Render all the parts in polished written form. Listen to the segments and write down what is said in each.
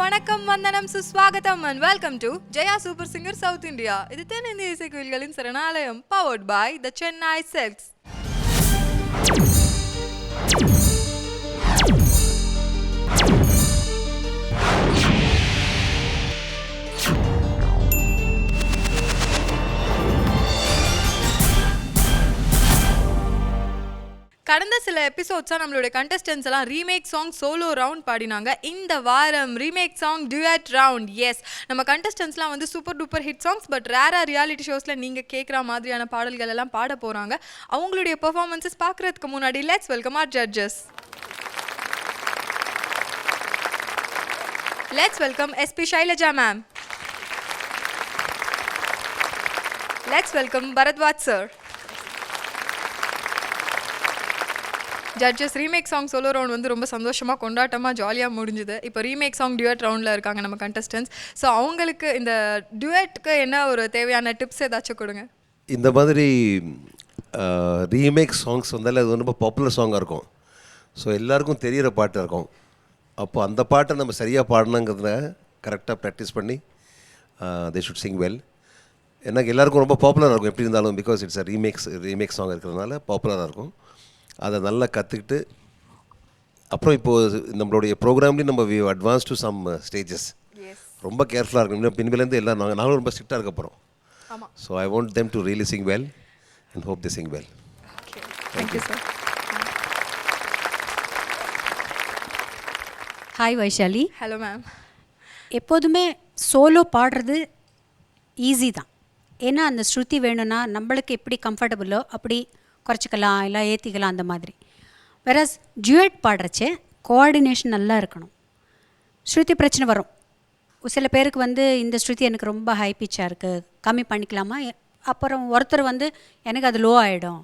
வணக்கம், வந்தனம், சுஸ்வாகதம் and welcome to Jaya Super Singer South India. இது தென்னிந்திய இசைக்குயில்களின் சரணாலயம், powered by the Chennai Silks. கடந்த சில எபிசோட்ஸாக நம்மளுடைய கண்டஸ்டன்ஸ் எல்லாம் ரீமேக் சாங் சோலோ ரவுண்ட் பாடினாங்க. இந்த வாரம் remake song duet round. Yes, நம்ம கண்டஸ்டன்ஸ்லாம் வந்து super duper hit songs but ரேராக ரியாலிட்டி ஷோஸில் நீங்கள் கேட்குற மாதிரியான பாடல்கள் எல்லாம் பாட போகிறாங்க. அவங்களுடைய பெர்ஃபார்மன்ஸஸ் பார்க்குறதுக்கு முன்னாடி let's welcome our judges. Let's welcome SP Shailaja ma'am. Let's welcome Bharadwaj sir. Judges, remake song solo round வந்து ரொம்ப சந்தோஷமாக கொண்டாட்டமாக ஜாலியாக முடிஞ்சுது. இப்போ ரீமேக் சாங் டியூட் ரவுண்டில் இருக்காங்க நம்ம கண்டஸ்டன்ஸ். ஸோ அவங்களுக்கு இந்த டியூட்டுக்கு என்ன ஒரு தேவையான டிப்ஸ் ஏதாச்சும் கொடுங்க. இந்த மாதிரி ரீமேக் சாங்ஸ் வந்தாலே அது ரொம்ப பாப்புலர் சாங்காக இருக்கும். ஸோ எல்லாருக்கும் தெரிகிற பாட்டு இருக்கும். அப்போ அந்த பாட்டை நம்ம சரியாக பாடணுங்கிறத கரெக்டாக ப்ராக்டிஸ் பண்ணி தே ஷுட் சிங் வெல். எனக்கு எல்லாருக்கும் ரொம்ப பாப்புலராக இருக்கும் எப்படி இருந்தாலும், because it's a remake song இருக்கிறதுனால பாப்புலராக இருக்கும். அதை நல்லா கற்றுக்கிட்டு அப்புறம் இப்போது நம்மளுடைய ப்ரோக்ராம்லேயும் நம்ம we advance to some stages. ரொம்ப கேர்ஃபுல்லாக இருக்கணும். இன்னும் பின்விலேருந்து எல்லாம் நாங்களும் ரொம்ப ஸ்ட்ரிக்டாக இருக்க போகிறோம். So I want them to really Singh well and hope the Singh well. Thank you sir. Hi Vaishali. Hello ma'am. எப்போதுமே சோலோ பாடுறது ஈஸி தான். ஏன்னா அந்த ஸ்ருதி வேணும்னா நம்மளுக்கு எப்படி கம்ஃபர்டபுளோ அப்படி குறைச்சிக்கலாம், இல்லை ஏற்றிக்கலாம், அந்த மாதிரி. வேறஸ் டியூட் பாடுறச்சே கோஆர்டினேஷன் நல்லா இருக்கணும். ஸ்ருதி பிரச்சனை வரும். சில பேருக்கு வந்து இந்த ஸ்ருதி எனக்கு ரொம்ப ஹை பிச்சாக இருக்குது, கம்மி பண்ணிக்கலாமா, அப்புறம் ஒருத்தர் வந்து எனக்கு அது லோ ஆகிடும்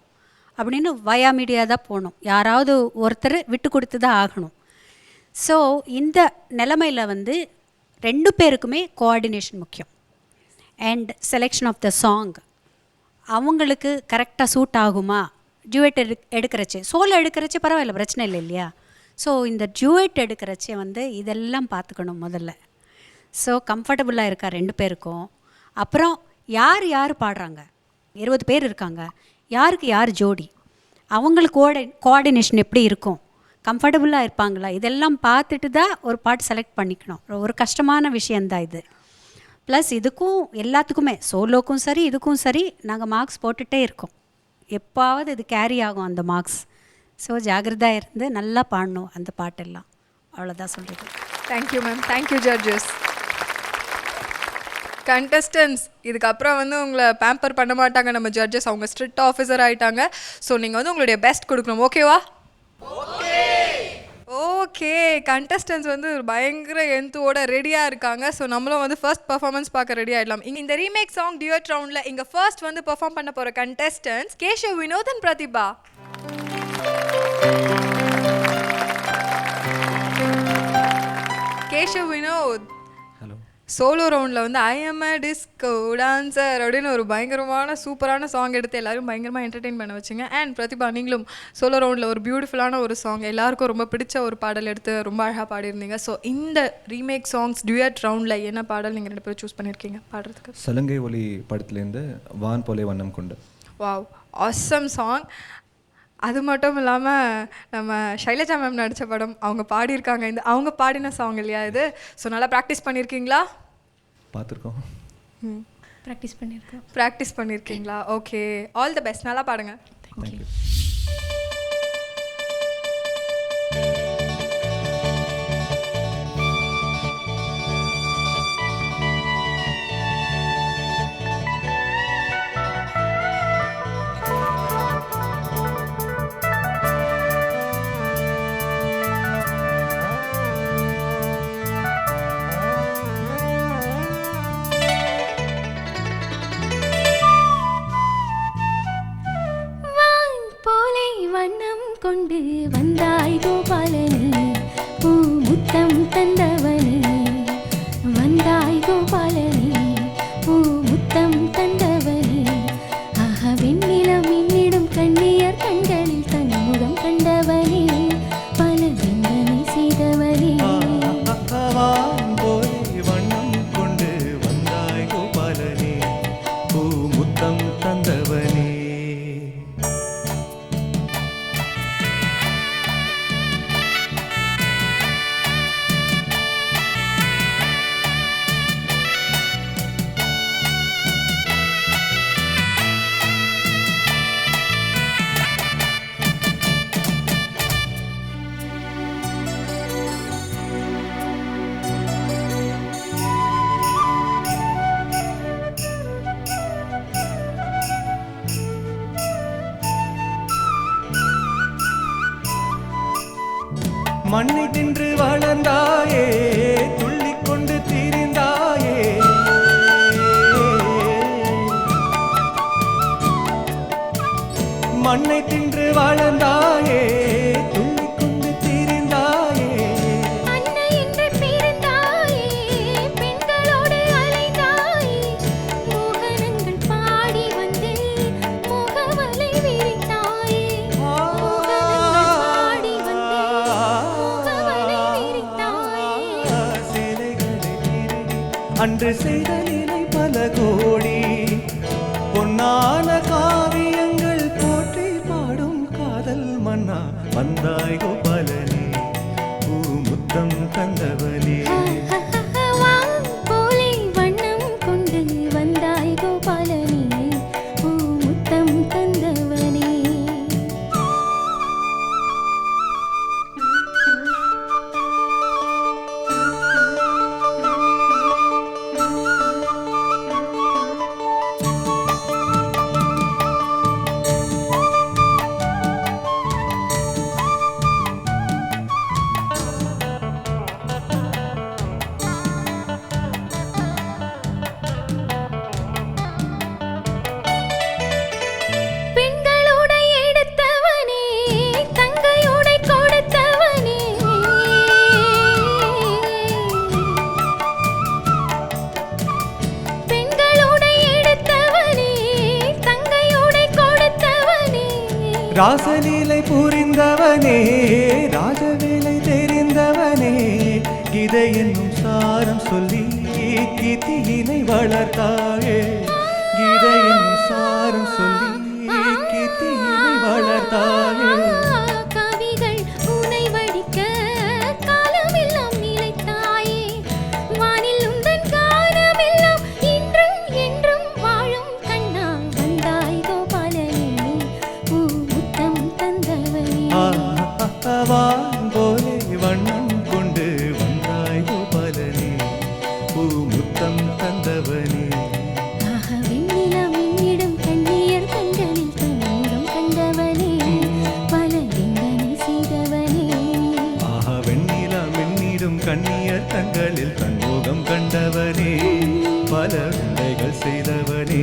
அப்படின்னு வயா மீடியா தான் போகணும். யாராவது ஒருத்தர் விட்டு கொடுத்து தான் ஆகணும். ஸோ இந்த நிலைமையில் வந்து ரெண்டு பேருக்குமே கோஆர்டினேஷன் முக்கியம். And selection of the song அவங்களுக்கு கரெக்டாக சூட் ஆகுமா. டியூட் எடுக்கிறச்சே சோலோ எடுக்கிறச்சே பரவாயில்ல, பிரச்சனை இல்லை இல்லையா. ஸோ இந்த டியூட் எடுக்கிறச்சே வந்து இதெல்லாம் பார்த்துக்கணும் முதல்ல. ஸோ கம்ஃபர்டபுளாக இருக்கா ரெண்டு பேருக்கும். அப்புறம் யார் யார் பாடுறாங்க, 20 பேர் இருக்காங்க, யாருக்கு யார் ஜோடி, அவங்களுக்கு கோஆர்டினேஷன் எப்படி இருக்கும், கம்ஃபர்டபுளாக இருப்பாங்களா, இதெல்லாம் பார்த்துட்டு தான் ஒரு பாட்டு செலக்ட் பண்ணிக்கணும். ஒரு கஷ்டமான விஷயந்தான் இது. ப்ளஸ் இதுக்கும் எல்லாத்துக்குமே சோலோக்கும் சரி இதுக்கும் சரி நாங்கள் மார்க்ஸ் போட்டுகிட்டே இருக்கோம். எப்பாவது இது கேரி ஆகும் அந்த மார்க்ஸ். ஸோ ஜாகிரதையாக இருந்து நல்லா பாடணும் அந்த பாட்டெல்லாம். அவ்வளோதான் சொல்கிறது. Thank you ma'am. Thank you judges. Contestants, இதுக்கப்புறம் வந்து உங்களை பேம்பர் பண்ண மாட்டாங்க நம்ம ஜட்ஜஸ். அவங்க ஸ்ட்ரிக்ட் ஆஃபீஸர் ஆகிட்டாங்க. ஸோ நீங்கள் வந்து உங்களுடைய பெஸ்ட் கொடுக்கணும். ஓகேவா? ஓகே. கண்டஸ்டன்ஸ் வந்து பயங்கர எந்தோட ரெடியாக இருக்காங்க. ஸோ நம்மளும் வந்து ஃபர்ஸ்ட் பர்ஃபார்மன்ஸ் பார்க்க ரெடி ஆகிடலாம். இந்த ரீமேக் சாங் டியூட் ரவுண்டில் இங்கே ஃபர்ஸ்ட் வந்து பெர்ஃபார்ம் பண்ண போகிற contestants Keshav, Vinod and Prathibha. Keshav, Vinod, solo ரவுண்டில் வந்து I am a disco dancer அப்படின்னு ஒரு பயங்கரமான சூப்பரான சாங் எடுத்து எல்லாரும் பயங்கரமாக என்டர்டெயின் பண்ண வச்சுங்க. அண்ட் பிரதிபா, நீங்களும் சோலோ ரவுண்டில் ஒரு பியூட்டிஃபுல்லான ஒரு சாங், எல்லாருக்கும் ரொம்ப பிடிச்ச ஒரு பாடல் எடுத்து ரொம்ப அழகாக பாடியிருந்தீங்க. ஸோ இந்த ரீமேக் சாங்ஸ் டியூட் ரவுண்டில் என்ன பாடல் நீங்கள் 2 பேரும் சூஸ் பண்ணியிருக்கீங்க பாடுறதுக்கு? சலங்கை ஒலி படத்துலேருந்து வான் போலே வண்ணம் கொண்டு. Wow, awesome song. அது மட்டும் இல்லாமல் நம்ம ஷைலஜா மேம் நடித்த படம், அவங்க பாடியிருக்காங்க. அவங்க பாடின சாங் இல்லையா இது? ஸோ நல்லா ப்ராக்டிஸ் பண்ணியிருக்கீங்களா? பார்த்துருக்கோம். ப்ராக்டிஸ் பண்ணியிருக்கீங்களா? Okay, all the best. நல்லா பாடுங்க. தேங்க்யூ. கொண்டு வந்தாய் கோபாலனே, பூ முத்தம் தந்தவனே, வந்தாய் கோபாலனே, பூ முத்தம் தந்தவனே. ஆஹ, வெண்ணிலம் மின்னிடும் கண்ணியர் கண்களில் தன்முகம் கண்டவனே, பல விந்தனை செய்தவனே. மண்ணை தின்று வளர்ந்தாயே துள்ளிக்கொண்டு திரிந்தாயே மண்ணை தின்று வளர்ந்தாயே துள்ளிக்கொண்டு திரிந்தாயே அன்னை என்று பிறந்தாயே பெண்களோடு அலைந்தாயே மோகனங்கள் பாடி வந்து முகவலை விரித்தாயே மோகனங்கள் பாடி வந்து முகவலை விரித்தாயே சேலைகளை திருடி அன்று செய்த நிலை பல கோடி பொன்னான காவியங்கள் போற்றி பாடும் காதல் மன்னா வந்தாய் கோபாலனே பூமுத்தம் தந்தவனே வான் போலே வண்ணம் கொண்டு வந்தாய் கோபாலனே பூமுத்தம் தந்தவனே பெண்களோட எடுத்தவனே தங்கையோட கொடுத்தவனே பெண்களோட எடுத்தவனே தங்கையோட கொடுத்தவனே ராசலீலை புரிந்தவனே ராஜவேலை தெரிந்தவனே இதை என்னும் சாரம் சொல்லி கீர்த்தியினை வளர்த்தாயே இதை என்னும் சாரம் சொல்லி கீர்த்தியினை வளர்த்தாயே கவிகள் உனை வடிக்க காலமெல்லாம் நிலைத்தாயே வானில் உந்தன் காலமெல்லாம் இன்றும் என்றும் வாழும் கண்ணா வந்தாய் கோபாலனே பூமுத்தம் தந்தவனே வான் போலே வண்ணம் கொண்டு வந்தாய் கோபாலனே பூமுத்தம் தந்தவனே ஆக வெண்ணிலா மின்னிடும் கண்ணியர் கண்களில் தன்னுடம் கண்டவனே பல எங்கனை செய்தவனே ஆஹா வெண்ணிலா மென்னிடும் கண்ணியர் கண்களில் தன்முகம் கண்டவனே பல வேலைகள் செய்தவனே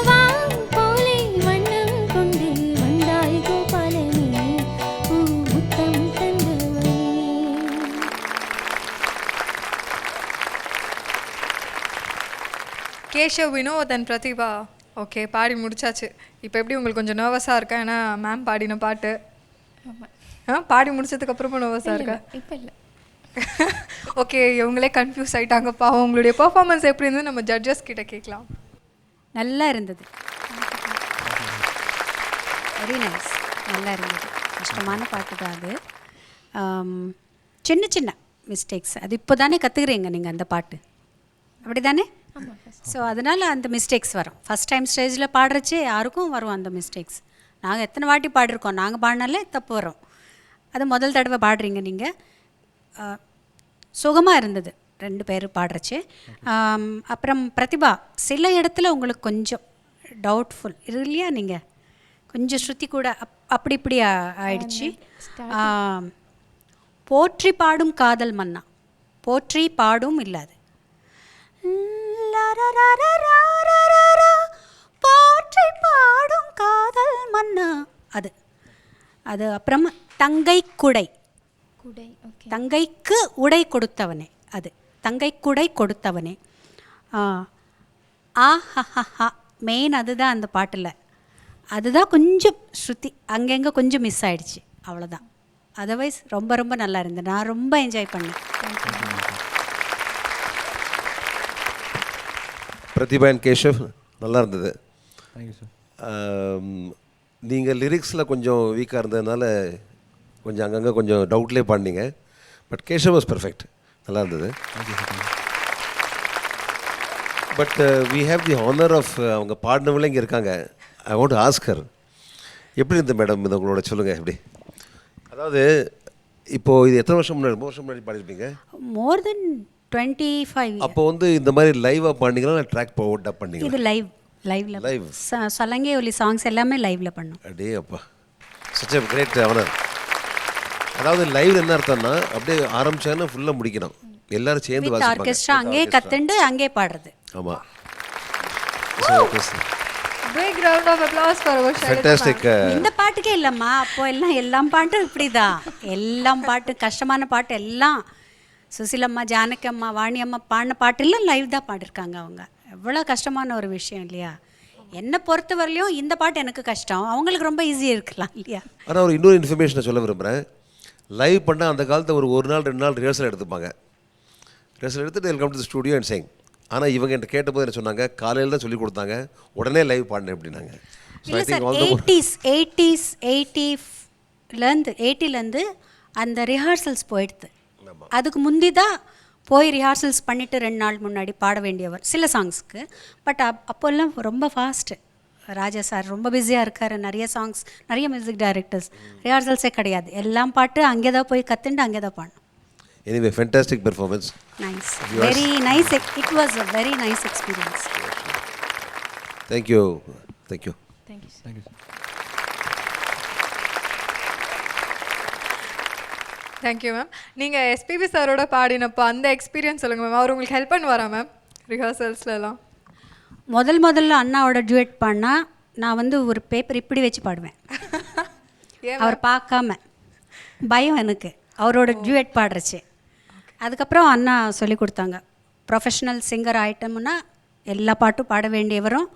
வான் போலே வண்ணம் கொண்டு வந்தாய் கோபாலனே பூமுத்தம் தந்தவனே கேஷவ், வினோத் அண்ட் பிரதிபா. ஓகே, பாடி முடிச்சாச்சு. இப்போ எப்படி உங்களுக்கு கொஞ்சம் நர்வஸாக இருக்கா? ஏன்னா மேம் பாடின பாட்டு. பாடி முடிச்சதுக்கு அப்புறமா நர்வஸாக இருக்கா? இப்போ இல்லை. ஓகே, இவங்களே கன்ஃபியூஸ் ஆகிட்டாங்கப்பா. உங்களுடைய பெர்ஃபார்மன்ஸ் எப்படி இருந்தது நம்ம ஜட்ஜஸ் கிட்ட கேட்கலாம். நல்லா இருந்தது, வெரி நைஸ், நல்லா இருந்தது. கஷ்டமான பாட்டு தான் அது. சின்ன சின்ன மிஸ்டேக்ஸ், அது இப்போ தானே கற்றுக்குறீங்க நீங்கள் அந்த பாட்டு, அப்படி தானே? ஸோ அதனால் அந்த மிஸ்டேக்ஸ் வரும். ஃபஸ்ட் டைம் ஸ்டேஜில் பாடுறச்சே யாருக்கும் வரும் அந்த மிஸ்டேக்ஸ். நாங்கள் எத்தனை வாட்டி பாடிருக்கோம், நாங்கள் பாடினாலே தப்பு வரும். அது முதல் தடவை பாடுறீங்க நீங்கள். சுகமாக இருந்தது ரெண்டு பேர் பாடுறச்சு. அப்புறம் பிரதிபா, சில இடத்துல உங்களுக்கு கொஞ்சம் டவுட்ஃபுல் இல்லையா? நீங்கள் கொஞ்சம் ஸ்ருதி கூட அப்படி இப்படி ஆயிடுச்சு. போற்றி பாடும் காதல் மன்னா, போற்றி பாடும் இல்லாது போற்றி பாடும் காதல் மன்னா அது அது. அப்புறம் தங்கை குடை, குடை. ஓகே. தங்கைக்கு உடை கொடுத்தவனே, அது தங்கை குடை கொடுத்தவனே. ஆஹா மெயின் அதுதான் அந்த பாட்டில். அதுதான் கொஞ்சம் ஸ்ருதி அங்கங்கே கொஞ்சம் மிஸ் ஆயிடுச்சு, அவ்வளோதான். அதர்வைஸ் ரொம்ப ரொம்ப நல்லா இருந்தது. நான் ரொம்ப என்ஜாய் பண்ணேன். பிரதிபா அண்ட் கேஷவ் நல்லா இருந்தது. Thank you sir. நீங்கள் லிரிக்ஸில் கொஞ்சம் வீக்காக இருந்ததுனால கொஞ்சம் அங்கங்கே கொஞ்சம் டவுட்லேயே பாடினீங்க. பட் கேஷவ் வாஸ் பெர்ஃபெக்ட், நல்லா இருந்தது. But we have the honour of அவங்க பாடினவங்களே இங்கே இருக்காங்க. I want to ask her, எப்படி இருந்த மேடம் இது உங்களோட சொல்லுங்கள் எப்படி? அதாவது இப்போது இது எத்தனை வருஷம் முன்னாடி பாடிருப்பீங்க? மோர் தென் 25. அப்போ வந்து இந்த மாதிரி லைவாக பாடினீங்களா இல்லை ட்ராக் போட்டா பண்ணீங்களா? இது லைவ்ல சலங்கை ஒலி சாங்ஸ் எல்லாமே லைவ்ல பண்ணோம். அடே அப்பா, such a great honor. அதாவது லைவ் என்ன அர்த்தம்னா அப்படியே ஆரம்பிச்சாங்கன்னா ஃபுல்லாக முடிக்கணும், எல்லாரும் சேர்ந்து வித் ஆர்கெஸ்ட்ரா அங்கேயே கத்துண்டு அங்கேயே பாடுறது. ஆமாம். Big round of applause for our Shailaja. Fantastic. இந்த பாட்டுக்கே இல்லைம்மா, அப்போ எல்லாம் பாட்டும் இப்படிதான். எல்லாம் பாட்டு, கஷ்டமான பாட்டு எல்லாம் சுசிலம்மா, ஜானகம்மா, வாணி அம்மா பாடின பாட்டெல்லாம் லைவ் தான் பாடிருக்காங்க அவங்க. எவ்வளோ கஷ்டமான ஒரு விஷயம் இல்லையா? என்னை பொறுத்த வரலையும் இந்த பாட்டு எனக்கு கஷ்டம், அவங்களுக்கு ரொம்ப ஈஸியாக இருக்கலாம் இல்லையா? ஆனால் ஒரு இன்னொரு இன்ஃபர்மேஷனை சொல்ல விரும்புகிறேன். லைவ் பண்ணால் அந்த காலத்தில் ஒரு நாள் 2 நாள் ரிஹர்சல் எடுத்துப்பாங்க. ரிஹர்சல் எடுத்துகிட்டு welcome to studio and Singh. ஆனால் இவங்க என்கிட்ட கேட்டபோது என்ன சொன்னாங்க, காலையில் தான் சொல்லி கொடுத்தாங்க, உடனே லைவ் பாடினேன் அப்படின்னாங்க. இல்லை சார், 80லேருந்து அந்த ரிஹர்சல்ஸ் போயிடுது. அதுக்கு முந்தி தான் போய் ரிஹர்சல்ஸ் பண்ணிவிட்டு 2 நாள் முன்னாடி பாட வேண்டியவர் சில சாங்ஸ்க்கு. பட் அப்போல்லாம் ரொம்ப ஃபாஸ்ட்டு. ராஜா சார் ரொம்ப பிஸியாக இருக்கார், நிறைய சாங்ஸ், நிறைய மியூசிக் டைரக்டர்ஸ், ரிஹர்சல்ஸே கிடையாது. எல்லாம் பாட்டு அங்கே தான் போய் கற்றுண்டு அங்கே தான் பாடணும். Anyway fantastic performance. Nice, very nice. It was a very nice experience. Thank you. Thank you. Thank you sir. Thank you ma'am. நீங்கள் எஸ்பிபி சாரோட பாடினப்போ அந்த எக்ஸ்பீரியன்ஸ் சொல்லுங்கள் மேம். அவர் உங்களுக்கு ஹெல்ப் பண்ணுவாரா மேம் ரிஹர்சல்ஸ்லாம்? முதல்ல அண்ணாவோட டுயட் பாடினா நான் ஒரு பேப்பர் இப்படி வச்சு பாடுவேன். அவர் பார்க்காம, பயம் எனக்கு அவரோட டுயட் பாடுறச்சு. அதுக்கப்புறம் அண்ணா சொல்லி கொடுத்தாங்க, ப்ரொஃபஷ்னல் சிங்கர் ஆகிட்டோம்னா எல்லா பாட்டும் பாட வேண்டியவரும்,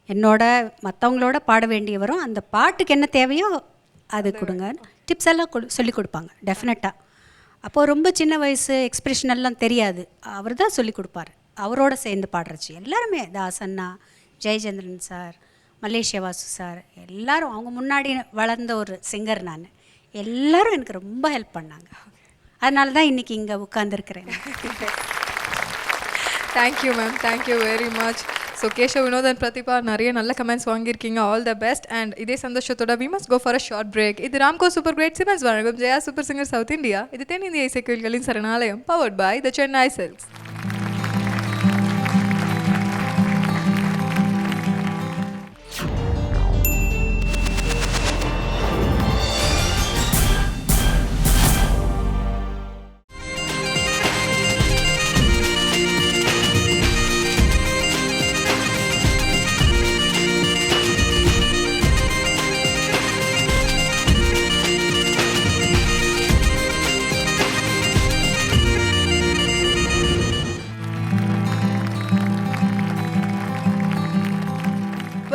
என்னோட மற்றவங்களோட பாட வேண்டியவரும், அந்த பாட்டுக்கு என்ன தேவையோ அது கொடுங்க, டிப்ஸ் எல்லாம் சொல்லி கொடுப்பாங்க டெஃபினட்டாக. அப்போது ரொம்ப சின்ன வயசு, எக்ஸ்ப்ரெஷன் எல்லாம் தெரியாது, அவர் தான் சொல்லி கொடுப்பார். அவரோட சேர்ந்து பாடுறச்சு எல்லாருமே, தாசண்ணா, Jayachandran sir, Malaysia Vasu sir, எல்லோரும் அவங்க முன்னாடி வளர்ந்த ஒரு சிங்கர் நான். எல்லோரும் எனக்கு ரொம்ப ஹெல்ப் பண்ணாங்க. அதனால தான் இன்றைக்கி இங்கே உட்காந்துருக்கிறேன். Thank you ma'am, thank you very much. So Keshav, Vinod and Prathibha நிறைய நல்ல கமெண்ட்ஸ் வாங்கியிருக்கீங்க. All the best. அண்ட் இதே சந்தோஷத்தோட we must go for a short break. இது ராம்கோ சூப்பர் கிரேட் சிமெண்ட்ஸ் வழங்கும் Jaya super singer south India. இது தென்னிந்திய இசைக்குயில்களின் சரணாலயம், powered by the Chennai silks.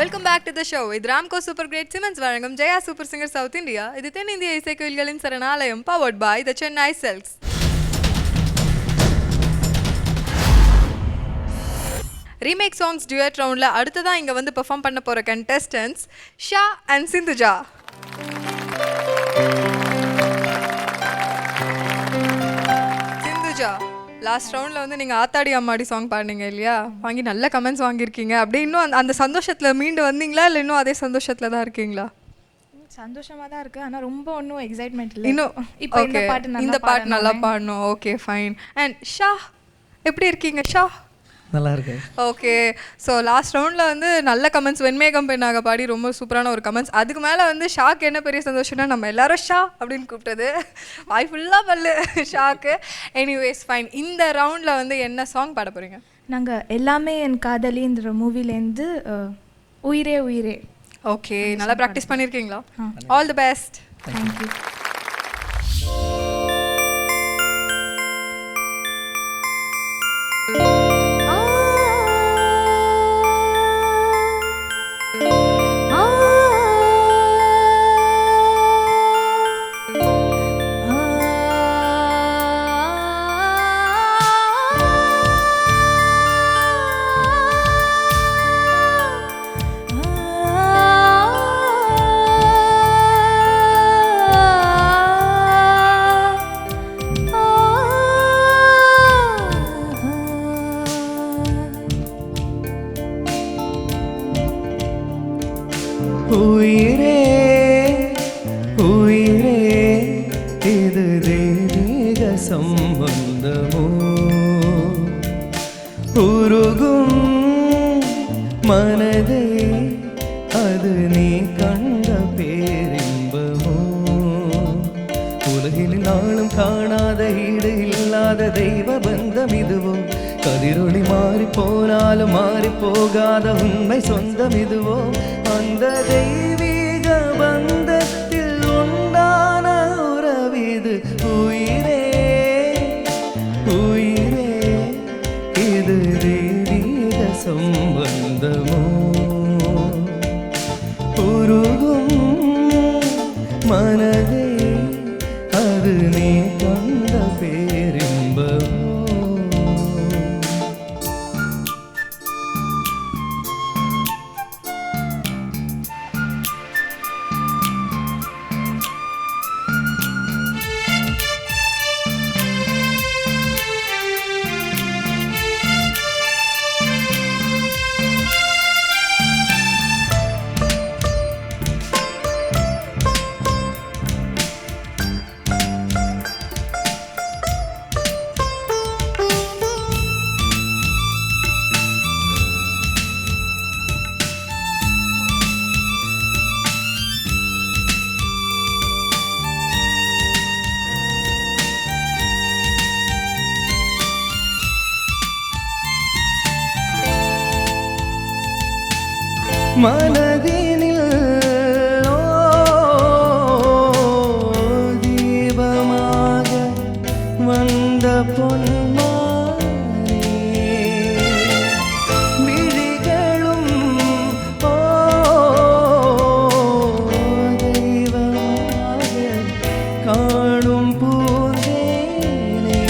Welcome back to the show. இது ராம்கோ சூப்பர் கிரேட் சிமெண்ட்ஸ் வழங்கும் Jaya super singer south India. இது தென்னிந்திய இசைக்குயில்களின் சரணாலயம், powered by the Chennai silks. Remake songs duet ரவுண்டில் அடுத்ததான் இங்கே பெர்ஃபார்ம் பண்ண போகிற contestants Sha and Sindhuja. Sindhuja, last ரவுண்டில் நீங்கள் ஆத்தாடி அம்மாடி சாங் பாடினீங்க இல்லையா? வாங்கி நல்ல கமெண்ட்ஸ் வாங்கியிருக்கீங்க. அப்படி இன்னும் அந்த சந்தோஷத்தில் மீண்டு வந்தீங்களா, இல்லை இன்னும் அதே சந்தோஷத்தில் தான் இருக்கீங்களா? சந்தோஷமாக தான் இருக்குது, ஆனால் ரொம்ப ஒன்றும் எக்ஸைட்மெண்ட் இல்லை. இன்னும் இப்போ இந்த பாட்டு நல்லா பாடணும். Okay fine. அண்ட் ஷா, எப்படி இருக்கீங்க ஷா? நல்லா இருக்கு. ஓகே, ஸோ லாஸ்ட் ரவுண்டில் நல்ல கமெண்ட்ஸ், வெண்மேகம் பெண்ணாக பாடி ரொம்ப சூப்பரான ஒரு கமெண்ட்ஸ். அதுக்கு மேலே ஷாக்கு என்ன பெரிய சந்தோஷம்னா நம்ம எல்லாரும் ஷா அப்படின்னு கூப்பிட்டது, வாய் ஃபுல்லாக பல்லு ஷாக்கு. Anyways fine. இந்த ரவுண்டில் என்ன சாங் பாட போகிறீங்க? நாங்கள் எல்லாமே என் காதலின்ற மூவிலேருந்து உயிரே உயிரே. ஓகே, நல்லா ப்ராக்டிஸ் பண்ணியிருக்கீங்களா? All the best. தேங்க்யூ. உயிரே உயிரே இது தெய்வீக சம்பந்தமோ, உருகும் மனதே அது நீ கண்ட பேரின்பமோ, உலகின் ஈடு இல்லாத தெய்வ பந்தம் இதுவோ கதிரொளி மாறி போனாலும் மாறி போகாத உண்மை சொந்தம் இதுவோ அந்த தெய்வீக பந்தத்தில் உண்டான உறவிது உயிரே உயிரே இது தெய்வீக சம்பந்தமோ உருகும் மனதே அது நீ தந்த பேரின்பமோ மனதினில் தீபமாக வந்த பொன்மானே விழிகளும் தெய்வமாக காணும் பூந்தேனே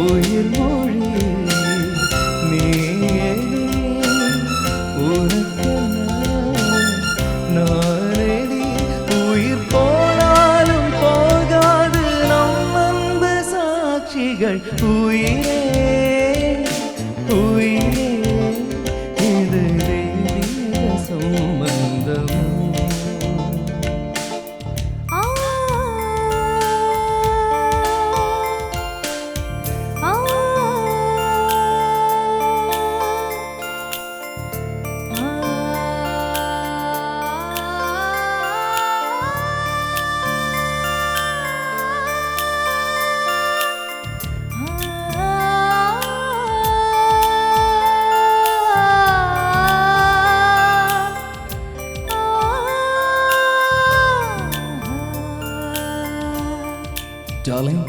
உயிர் மொழி நீயே நானடி உயிர் போனாலும் போகாது நம் அன்பு சாட்சிகள் உயிரே உயிரே இது தெய்வீக சம்பந்தம் Darling,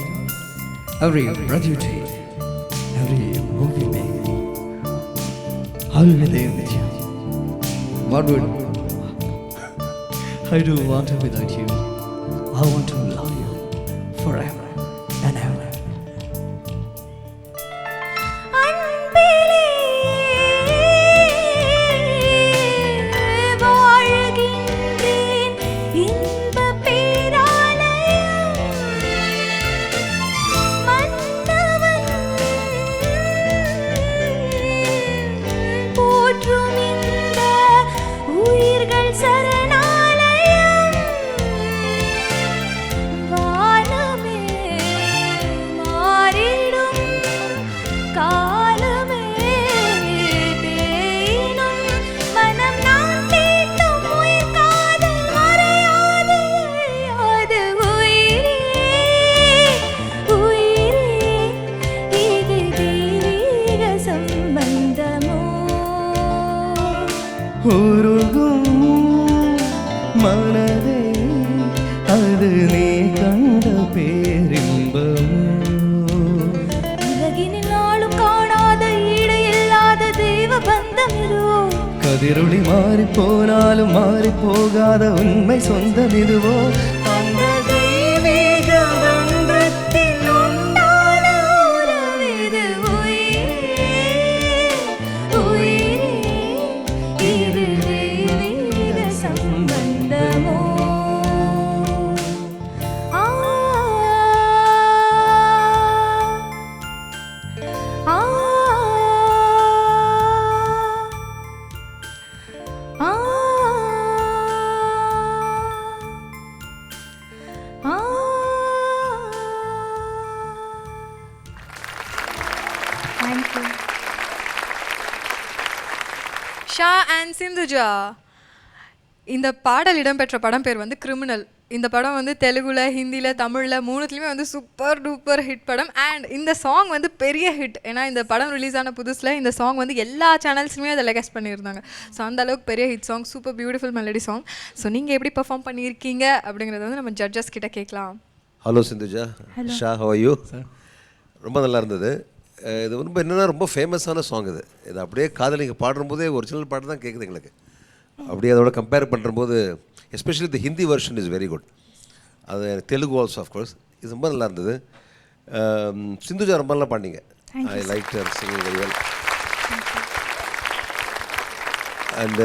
every breath you take, every move you make, I will be there with you. What would I do want to without you? I want to love you forever and ever. உருகும் மனதே அது நீ கண்ட பேரின்பமோ உலகினில் நாளும் காணாத ஈடு இல்லாத தெய்வ பந்தம் இதுவோ கதிரொளி மாறி போனாலும் மாறி போகாத உண்மை சொந்தம் இதுவோ அந்த தெய்வீக பந்தத்தில் உண்டான உறவிது உயிரே உயிரே இது தெய்வீக சம்பந்தமோ ஆ ஆ ஆ ஆ Thank you. Sha and Sindhuja. இந்த பாடல் இடம்பெற்ற படம் பேர் வந்து கிரிமினல். இந்த படம் வந்து தெலுங்குல, ஹிந்தியில், தமிழில் மூணுத்துலேயுமே வந்து சூப்பர் டூப்பர் ஹிட் படம். அண்ட் இந்த சாங் வந்து பெரிய ஹிட். ஏன்னா இந்த படம் ரிலீஸ் ஆன புதுசில் இந்த சாங் வந்து எல்லா சேனல்ஸுமே அதை லெகஸ்ட் பண்ணியிருந்தாங்க. ஸோ அந்த அளவுக்கு பெரிய hit song, super beautiful melody song. So நீங்கள் எப்படி பெர்ஃபார்ம் பண்ணியிருக்கீங்க அப்படிங்கிறத வந்து நம்ம ஜட்ஜஸ் கிட்ட கேட்கலாம். Hello Sindhuja, Sha, how are you? ரொம்ப நல்லா இருந்தது. இது ரொம்ப என்னென்னா ரொம்ப ஃபேமஸான சாங் இது. இது அப்படியே காதல் நீங்கள் பாடும்போதே ஒரிஜினல் பாட்டு தான் கேட்குது எங்களுக்கு. அப்படியே அதோட கம்பேர் பண்ணும்போது especially the Hindi version is very good. அது தெலுங்கு ஆல்சோ ஆஃப்கோர்ஸ் இது ரொம்ப நல்லா இருந்தது. சிந்துஜா ரொம்ப நல்லா பாடிங்க. I like her singing very well. And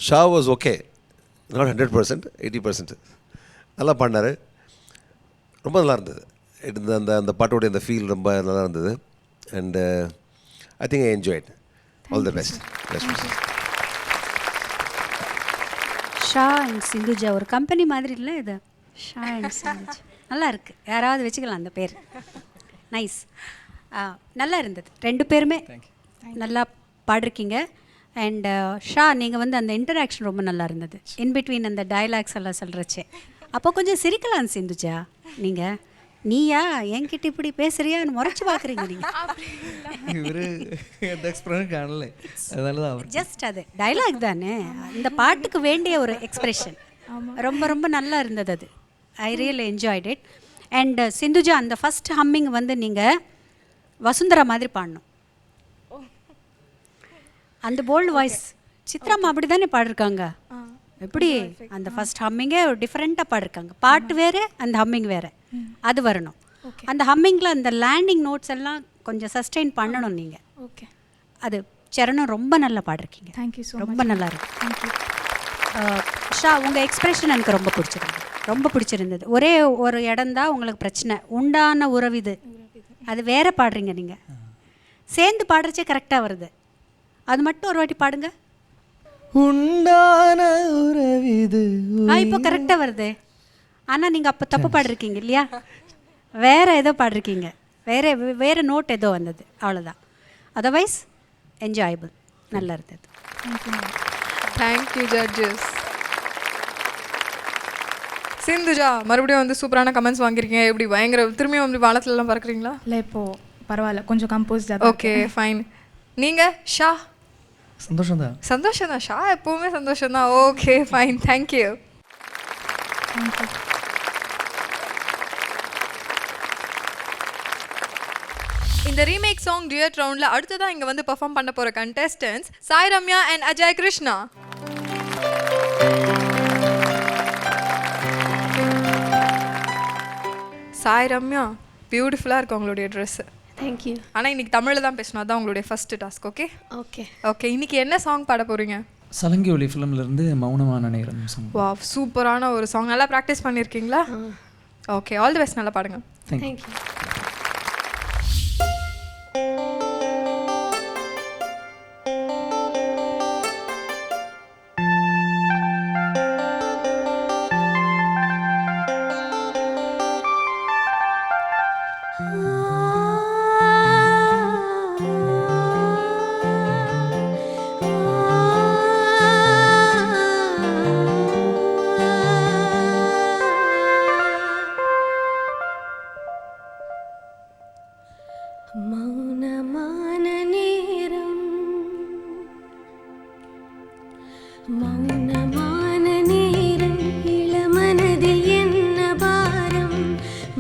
she was okay, not 100%, 80%. நல்லா பாடினார், ரொம்ப நல்லா இருந்தது. அந்த அந்த பாட்டோடைய அந்த ஃபீல் ரொம்ப நல்லா இருந்தது. And I think I enjoyed. All the best. Sha and Sindhuja ஒரு கம்பெனி மாதிரி இல்லை இது? ஷா அண்ட் சிந்துஜா நல்லா இருக்குது. யாராவது வச்சுக்கலாம் அந்த பேர். நைஸ். நல்லா இருந்தது. ரெண்டு பேருமே நல்லா பாடிருக்கீங்க. அண்ட் ஷா நீங்கள் வந்து அந்த இன்டராக்ஷன் ரொம்ப நல்லா இருந்தது. இன்பிட்வீன் அந்த டயலாக்ஸ் எல்லாம் சொல்கிறச்சே அப்போ கொஞ்சம் சிரிக்கலாம் சிந்துஜா. நீங்கள் நீயா என்கிட்ட இப்படி பேசுறியான்னு முறைச்சி பார்க்குறீங்க நீங்கள். இவர் எந்த எக்ஸ்பிரஷன் காணல, அதனால தான் அவர் ஜஸ்ட் அது டைலாக் தானே, இந்த பாட்டுக்கு வேண்டிய ஒரு எக்ஸ்பிரஷன். ரொம்ப ரொம்ப நல்லா இருந்தது அது. I really enjoyed it. And Sindhuja அந்த ஃபஸ்ட் ஹம்மிங் வந்து நீங்கள் வசுந்தரா மாதிரி பாடணும். அந்த போல்டு வாய்ஸ் சித்ராமா அப்படி தானே பாடிருக்காங்க. எப்படி அந்த ஃபஸ்ட் ஹம்மிங்கே டிஃப்ரெண்ட்டாக பாடிருக்காங்க. பாட்டு வேறு, அந்த ஹம்மிங் வேறு. அது வரணும். அந்த ஹம்மிங்கில் அந்த லேண்டிங் நோட்ஸ் எல்லாம் கொஞ்சம் சஸ்டெயின் பண்ணணும் நீங்கள். ஓகே. அது சரணம் ரொம்ப நல்லா பாடிருக்கீங்க. தேங்க்யூ ஸோ ரொம்ப நல்லா இருக்கு. ஷா உங்கள் எக்ஸ்பிரஷன் எனக்கு ரொம்ப பிடிச்சிருந்தது. ரொம்ப பிடிச்சிருந்தது. ஒரே ஒரு இடம்தான் உங்களுக்கு பிரச்சனை, உண்டான உறவிது. அது வேற பாடுறீங்க நீங்கள். சேர்ந்து பாடுறச்சே கரெக்டாக வருது. அது மட்டும் ஒரு வாட்டி பாடுங்க. உண்டான உறவிது. இப்போ கரெக்டாக வருது. ஆனால் நீங்கள் அப்போ தப்பு பாடிருக்கீங்க இல்லையா? வேறு ஏதோ பாடிருக்கீங்க, வேறு நோட் ஏதோ வந்தது, அவ்வளோதான். அதர்வைஸ் என்ஜாயபிள், நல்லா இருந்தது. Thank you judges. சிந்துஜா மறுபடியும் வந்து சூப்பரான கமெண்ட்ஸ் வாங்கியிருக்கீங்க. எப்படி பயங்கர திரும்பியும் வந்து வானத்துலலாம் பறக்குறீங்களா? இல்லை இப்போது பரவாயில்ல, கொஞ்சம் கம்போஸ்டாக. Okay fine. நீங்கள் ஷா? சந்தோஷம் தான். சந்தோஷம் தான். ஷா எப்போவுமே சந்தோஷம் தான். Okay fine, thank you. இந்த ரீமேக் சாங் டியூட் ரவுண்டில் அடுத்ததான் இங்கே வந்து பெர்ஃபார்ம் பண்ண போகிற கண்டெஸ்டன்ஸ் சாய் ரம்யா அண்ட் அஜய் கிருஷ்ணா. சாய் ரம்யா, பியூட்டிஃபுல்லாக இருக்கும் உங்களுடைய ட்ரெஸ்ஸு. தேங்க்யூ. ஆனால் இன்னைக்கு தமிழில் தான் பேசணும், அதான் உங்களுடைய first task. Okay okay okay. இன்னைக்கு என்ன சாங் பாட போகிறீங்க? சலங்கி ஒளி ஃபிலிம்லேருந்து மௌனமான நேரம் சாங். வா, சூப்பரான ஒரு சாங். நல்லா ப்ராக்டிஸ் பண்ணியிருக்கீங்களா? Okay, all the best. நல்லா பாடுங்க. தேங்க்யூ. மௌனமான நேரம், மௌனமான நேரம், இளமனதில் என்ன பாரம்.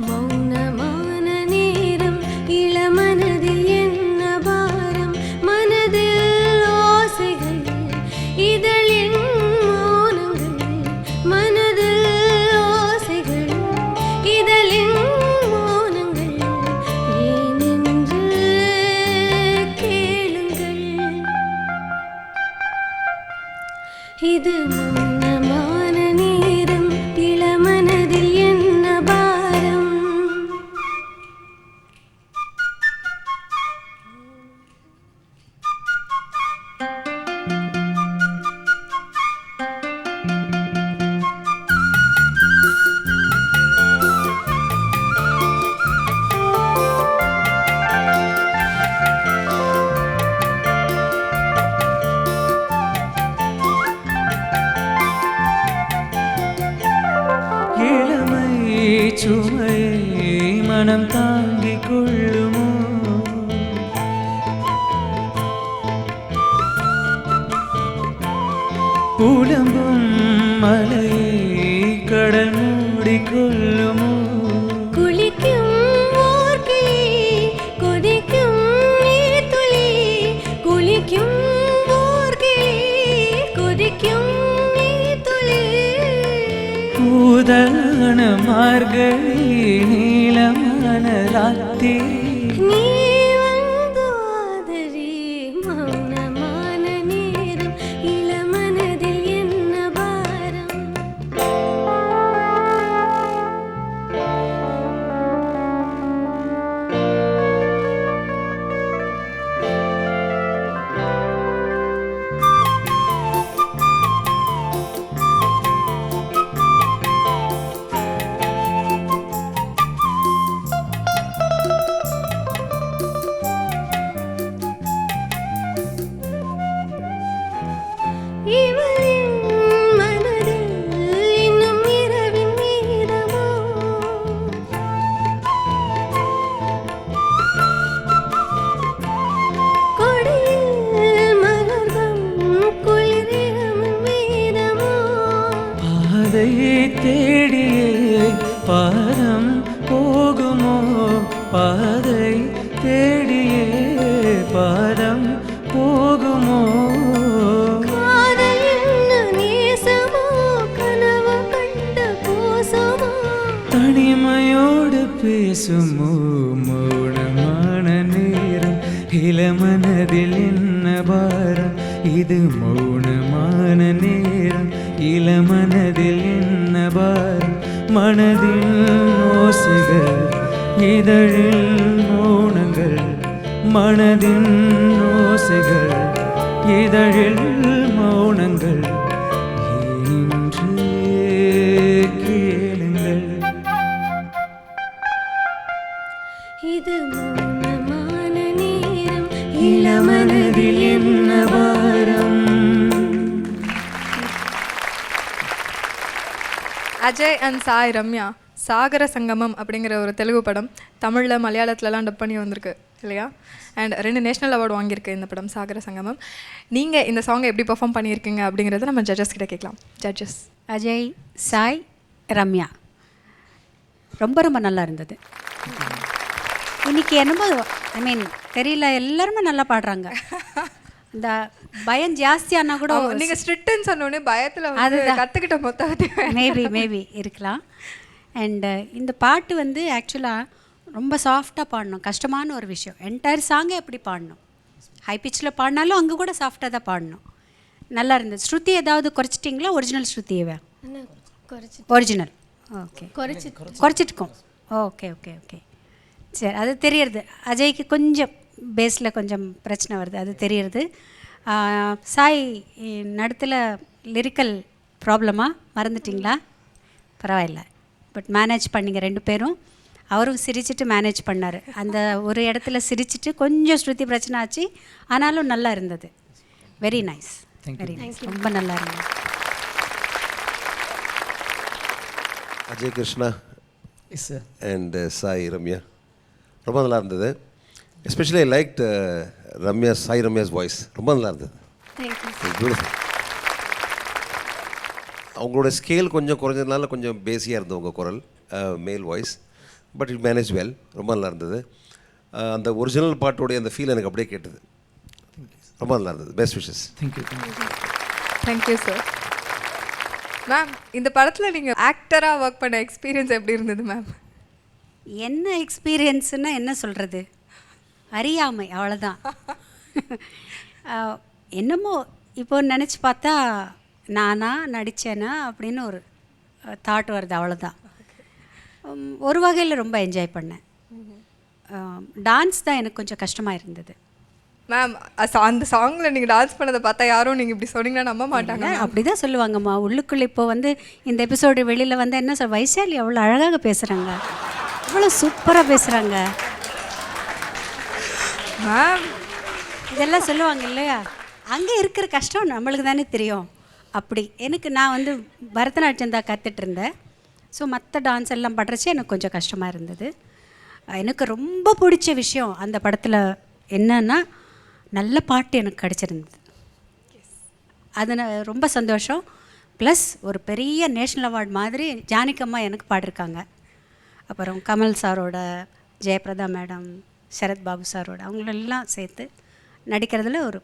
மௌனமான நேரம், இளமனதில் என்ன பாரம். மனதில் ஓசைகள், இதழின் மௌனங்கள். மனதில் ஓசைகள், இதழின் மௌனங்கள். ஏனென்று கேளுங்கள். இது மௌனமான நேரம், இளமனதில் என்ன பாரம். மனம் தாங்கிக் கொள்ளுமோ புலம்பும் மலையை கடல் மூடிக்கொள்ளுமோ குளிக்கும் ஓர்கிளி கொதிக்கும் நீர்த்துளி குளிக்கும் ஓர்கிளி கொதிக்கும் நீர்த்துளி பூதான மார்கழி நீலமான ராத்திரி நீ வந்து ஆதரி மௌனமான நேரம் இளமனதில் என்ன பாரம் இவளின் மனதில் இன்னும் இரவின் மீதமோ கொடியில் மலர்தம் குளிரிழமின் மீதமோ பாதையை தேடியே பாதம் போகுமோ பாதை தேடியே பாதம் போகுமோ காதல் என்ன நேசமோ கனவு கண்ட கோசமோ தனிமையோடு பேசுமோ மௌனமான நேரம் இளமனதில் என்ன பாரம் இது மௌனமான நேரம் இளமனதில் என்ன பாரம் மனதில் ஓசைகள் இதழில் மௌனங்கள் மனதின் ஓசைகள் இதழில் மௌனங்கள் இன்று கேளுங்கள் இது மௌனமான நேரம் இளமனதில் என்ன பாரம் அஜய் அண்ட் சாய் ரம்யா சாகர சங்கமம் அப்படிங்கிற ஒரு தெலுங்கு படம் தமிழில் மலையாளத்துலலாம் டப் பண்ணி வந்திருக்கு இல்லையா? அண்ட் 2 நேஷ்னல் அவார்டு வாங்கியிருக்கு இந்த படம் சாகர சங்கமம். நீங்கள் இந்த சாங்கை எப்படி பெர்ஃபார்ம் பண்ணியிருக்கீங்க அப்படிங்கிறத நம்ம ஜட்ஜஸ் கிட்ட கேட்கலாம். ஜட்ஜஸ். அஜய், சாய், ரம்யா ரொம்ப ரொம்ப நல்லா இருந்தது. இன்னைக்கு என்னமோ ஐ மீன் தெரியல, எல்லாருமே நல்லா பாடுறாங்க. இந்த பயம் ஜாஸ்தியானா கூட நீங்கள் ஸ்ட்ரிக்ட்னு சொன்னோடனே பயத்தில் அது கற்றுக்கிட்ட மொத்தம் மேபி இருக்கலாம். அண்டு இந்த பாட்டு வந்து ஆக்சுவலாக ரொம்ப சாஃப்டாக பாடணும், கஷ்டமான ஒரு விஷயம். என்டையர் சாங்கே எப்படி பாடணும், ஹை பிச்சில் பாடினாலும் அங்கே கூட சாஃப்டாக தான் பாடணும். நல்லா இருந்தது. ஸ்ருதி ஏதாவது குறைச்சிட்டிங்களா? ஒரிஜினல் ஸ்ருதியவே? ஒரிஜினல். ஓகே, குறைச்சிட்டுக்கோம். ஓகே ஓகே ஓகே சரி, அது தெரியறது. அஜய்க்கு கொஞ்சம் பேஸில் கொஞ்சம் பிரச்சனை வருது, அது தெரியறது. சாய் நடுத்தில் லிரிக்கல் ப்ராப்ளமா மறந்துட்டிங்களா? பரவாயில்ல, பட் மேனேஜ் பண்ணிங்க 2 பேரும். அவரும் சிரிச்சிட்டு மேனேஜ் பண்ணார். அந்த ஒரு இடத்துல சிரிச்சிட்டு கொஞ்சம் ஸ்ருதி பிரச்சனை ஆச்சு, ஆனாலும் நல்லா இருந்தது. வெரி நைஸ், வெரி நைஸ், ரொம்ப நல்லா இருந்தது. Ajay Krishna Yes, sir. And Sai Ramya ரொம்ப நல்லா இருந்தது. Especially I like Ramya, Sai Ramya's voice ரொம்ப நல்லா இருந்தது. பியூட்டிஃபுல். அவங்களோட ஸ்கேல் கொஞ்சம் குறைஞ்சதுனால கொஞ்சம் பேஸியாக இருந்தது உங்கள் குரல், மேல் voice. But it manage well, ரொம்ப நல்லா இருந்தது. அந்த ஒரிஜினல் பாட்டோடைய அந்த ஃபீல் எனக்கு அப்படியே கேட்டது. ரொம்ப நல்லா இருந்தது. Best wishes. Thank you. Thank you sir. Ma'am, இந்த படத்தில் நீங்கள் ஆக்டராக ஒர்க் பண்ண எக்ஸ்பீரியன்ஸ் எப்படி இருந்தது மேம்? என்ன எக்ஸ்பீரியன்ஸுன்னா என்ன சொல்கிறது, அறியாமை, அவ்வளோதான். என்னமோ இப்போ நினச்சி பார்த்தா நானா நடித்தேனா அப்படின்னு ஒரு தாட் வருது, அவ்வளோதான். ஒரு வகையில் ரொம்ப என்ஜாய் பண்ணேன். டான்ஸ் தான் எனக்கு கொஞ்சம் கஷ்டமாக இருந்தது. மேம், அந்த சாங்கில் நீங்கள் டான்ஸ் பண்ணதை பார்த்தா யாரும் நீங்கள் இப்படி சொன்னீங்கன்னா நம்ப மாட்டாங்க. அப்படி தான் சொல்லுவாங்கம்மா உள்ளுக்குள்ளே. இப்போ வந்து இந்த எபிசோடு வெளியில் வந்து என்ன சொல், வைசாலி அவ்வளோ அழகாக பேசுகிறாங்க, அவ்வளோ சூப்பராக பேசுகிறாங்க மேம். இதெல்லாம் சொல்லுவாங்க இல்லையா? அங்கே இருக்கிற கஷ்டம் நம்மளுக்கு தானே தெரியும். அப்படி நான் வந்து பரதநாட்டியம் தான் கற்றுட்டு இருந்தேன். ஸோ மற்ற டான்ஸ் எல்லாம் பண்ணுறச்சு எனக்கு கொஞ்சம் கஷ்டமாக இருந்தது. எனக்கு ரொம்ப பிடிச்ச விஷயம் அந்த படத்தில் என்னன்னா நல்ல பாட்டு எனக்கு கிடச்சிருந்தது. அது ரொம்ப சந்தோஷம். ப்ளஸ் ஒரு பெரிய நேஷ்னல் அவார்ட் மாதிரி ஜானகம்மா எனக்கு பாடிருக்காங்க. அப்புறம் கமல் சாரோட, ஜெயபிரதா மேடம், சரத் பாபு சாரோட அவங்களெல்லாம் சேர்த்து நடிக்கிறதுல ஒரு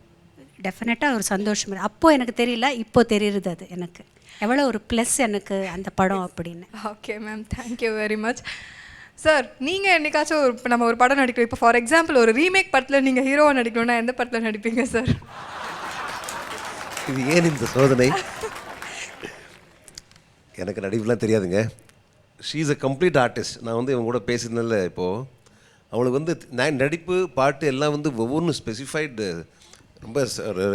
டெஃபினட்டாக ஒரு சந்தோஷம். அப்போது எனக்கு தெரியல, இப்போது தெரியுது அது எனக்கு எவ்வளோ ஒரு ப்ளஸ் எனக்கு அந்த படம் அப்படின்னு. Okay ma'am, thank you very much. Sir, நீங்கள் என்னைக்காச்சும் இப்போ நம்ம ஒரு படம் நடிக்கிறோம், இப்போ ஃபார் எக்ஸாம்பிள் ஒரு ரீமேக் படத்தில் நீங்கள் ஹீரோவாக நடிக்கணும்னா எந்த படத்தில் நடிப்பீங்க சார்? இது ஏன் இந்த சோதனை? எனக்கு நடிப்புலாம் தெரியாதுங்க. She is a complete artist. நான் வந்து இவங்க கூட பேசியிருந்தேன்ல இப்போது, அவளுக்கு வந்து நடிப்பு பாட்டு எல்லாம் வந்து ஒவ்வொன்றும் ஸ்பெசிஃபைடு, ரொம்ப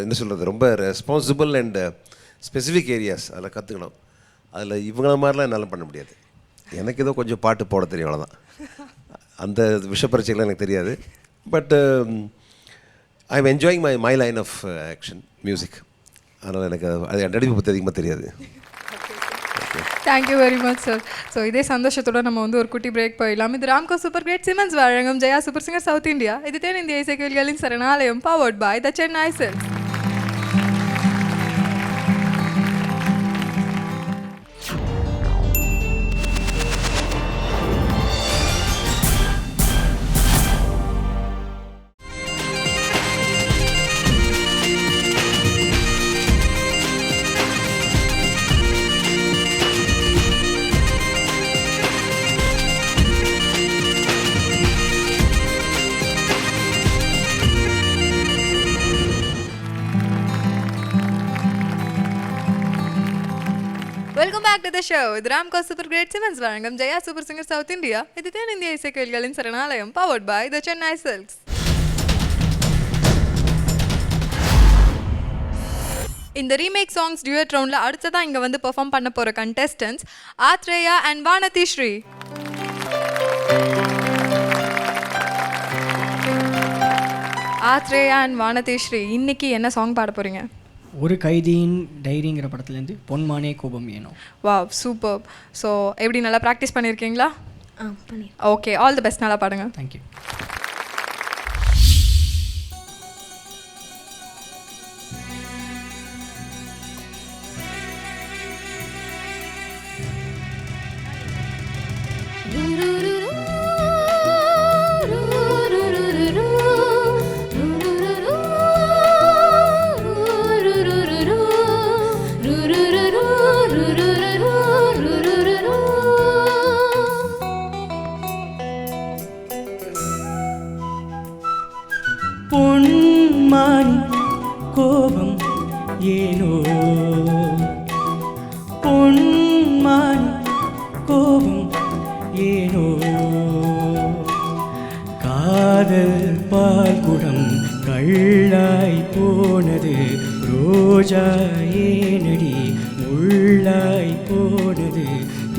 என்ன சொல்கிறது, ரொம்ப ரெஸ்பான்சிபிள் அண்ட் ஸ்பெசிஃபிக் ஏரியாஸ் அதில் கற்றுக்கணும். அதில் இவங்கள மாதிரிலாம் என்னால் பண்ண முடியாது. எனக்கு ஏதோ கொஞ்சம் பாட்டு போட தெரியும், அவ்வளோதான். அந்த விஷப்பரிச்சைகள்லாம் எனக்கு தெரியாது. But I am enjoying my line of action music. அதனால் எனக்கு அது நடிப்பு பற்றி அதிகமாக தெரியாது. Thank you very much sir. So இதே சந்தோஷத்தோட நம்ம வந்து ஒரு குட்டி பிரேக் போயிடலாம். இது ராம்கோ சூப்பர் கிரேட் சிமெண்ட்ஸ் வழங்கும் Jaya super singer south India. இது தென்னிந்திய இசைக்கோயில்களின் சரணாலயம், powered by the Chennai silks. Welcome back to the show. இது ராம்கோ சூப்பர் கிரேட் சிமெண்ட்ஸ் வழங்கும் Jaya super singer south India. இது தென்னிந்திய இசைக்கோயில்களின் சரணாலயம், powered by the Chennai silks. இந்த ரீமேக் சாங்ஸ் டியூட் ரவுண்டில் அடுத்ததான் இங்கே வந்து பெர்ஃபார்ம் பண்ண போகிற contestants Athreya and Vanathi Sri. Athreya and Vanathi Sri, இன்னைக்கு என்ன சாங் பாட போகிறீங்க? ஒரு கைதியின் டைரிங்கிற படத்துலேருந்து பொன்மானே கோபம் ஏனோ. Wow, super. ஸோ எப்படி நல்லா ப்ராக்டிஸ் பண்ணியிருக்கீங்களா? பண்ணி. ஓகே, ஆல் தி பெஸ்ட், நல்லா பாடுங்க. தேங்க்யூ. பொன்மானி கோபம் ஏனோ, பொன்மானி கோபம் ஏனோ, காதல் பால் குடம் கள்ளாய் போனது, ரோஜா ஏனடி முள்ளாய் போனது,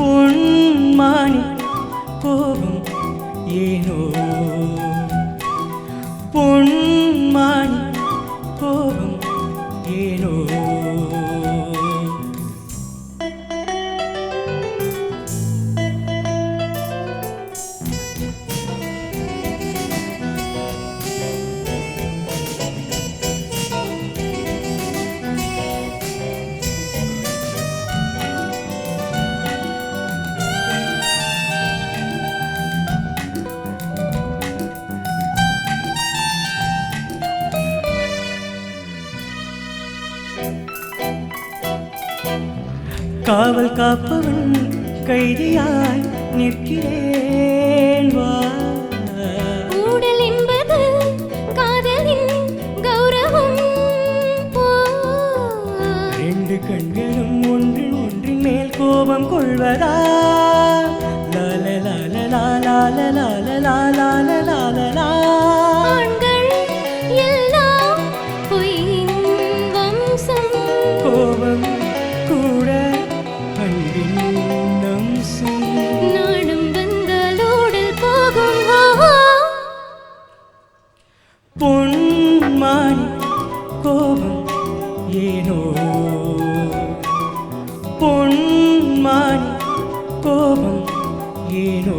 பொன்மானி கோபம் ஏனோ, பொன்மானி கோபம் ஏனோ. காவல் காப்பவன் கைதியாய் நிற்கிறேன் வா. ஊடல் என்பது காதலின் கௌரவம். ரெண்டு கண்களும் ஒன்றின் ஒன்றின் மேல் கோபம் கொள்வதா? லால லால லால லால லால லால லா. ஆண்கள் எல்லாம் பொய்யின் வம்சம். கோபம் கூட அன்பின் அம்சம். நாடும் வந்தாலோடல் போகும். பொன்மானி கோபம் ஏனோ, பொன்மானி கோபம் ஏனோ.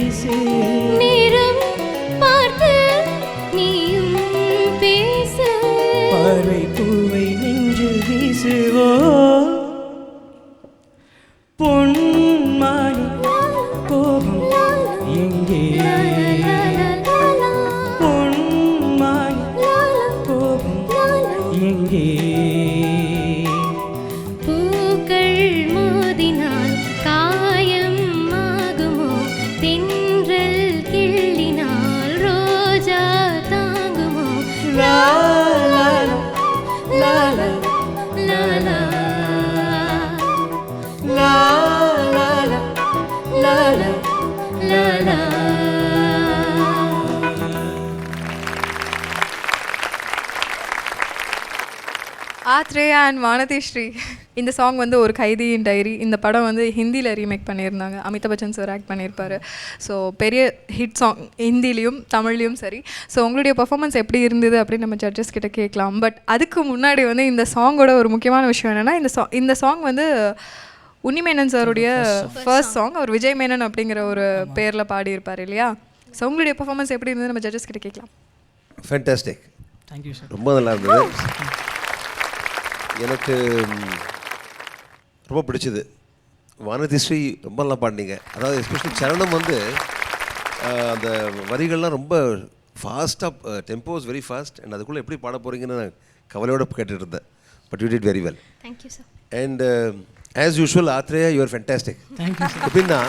வீசு நேரம் பார்த்து நீயும் பேசு பார்வை பூவை நெஞ்சில் வீசுவோ பொன்மானி கோபம் எங்கே பொன்மானி கோபம் எங்கே பூக்கள் மோதினால் காயம் ஆகுமோ தென்றல் கிள்ளினால் ரோஜா தாங்குமோ லா லா லா லா லாலா லா லா லா லா லாலா ஆத்ரேயா அண்ட் வானதி ஸ்ரீ. இந்த சாங் வந்து ஒரு கைதியின் டைரி. இந்த படம் வந்து ஹிந்தியில் ரீமேக் பண்ணியிருந்தாங்க. அமிதாப் பச்சன் சார் ஆக்ட் பண்ணியிருப்பார். ஸோ பெரிய ஹிட் சாங் ஹிந்திலையும் தமிழ்லையும் சரி. ஸோ உங்களுடைய பர்ஃபார்மன்ஸ் எப்படி இருந்தது அப்படின்னு நம்ம ஜட்ஜஸ் கிட்ட கேட்கலாம். பட் அதுக்கு முன்னாடி வந்து இந்த சாங்கோட ஒரு முக்கியமான விஷயம் என்னென்னா, இந்த சாங் வந்து உன்னிமேனன் சாருடைய ஃபர்ஸ்ட் சாங். அவர் விஜய் மேனன் அப்படிங்கிற ஒரு பேரில் பாடியிருப்பார் இல்லையா? ஸோ உங்களுடைய பர்ஃபார்மன்ஸ் எப்படி இருந்தது நம்ம ஜட்ஜஸ் கிட்ட கேட்கலாம். Fantastic, thank you sir. ரொம்ப நல்லா இருந்தது. எனக்கு ரொம்ப பிடிச்சது. வானதி ஸ்ரீ ரொம்ப நல்லா பாடினீங்க. அதாவது எஸ்பெஷலி சரணம் வந்து அந்த வரிகள்லாம் ரொம்ப ஃபாஸ்ட்டாக, tempo is very fast. And அதுக்குள்ளே எப்படி பாட போகிறீங்கன்னு நான் கவலையோடு கேட்டுட்டு இருந்தேன். But you did very well. Thank you sir. And as usual Atreya you are fantastic. Thank you sir. எப்படின்னா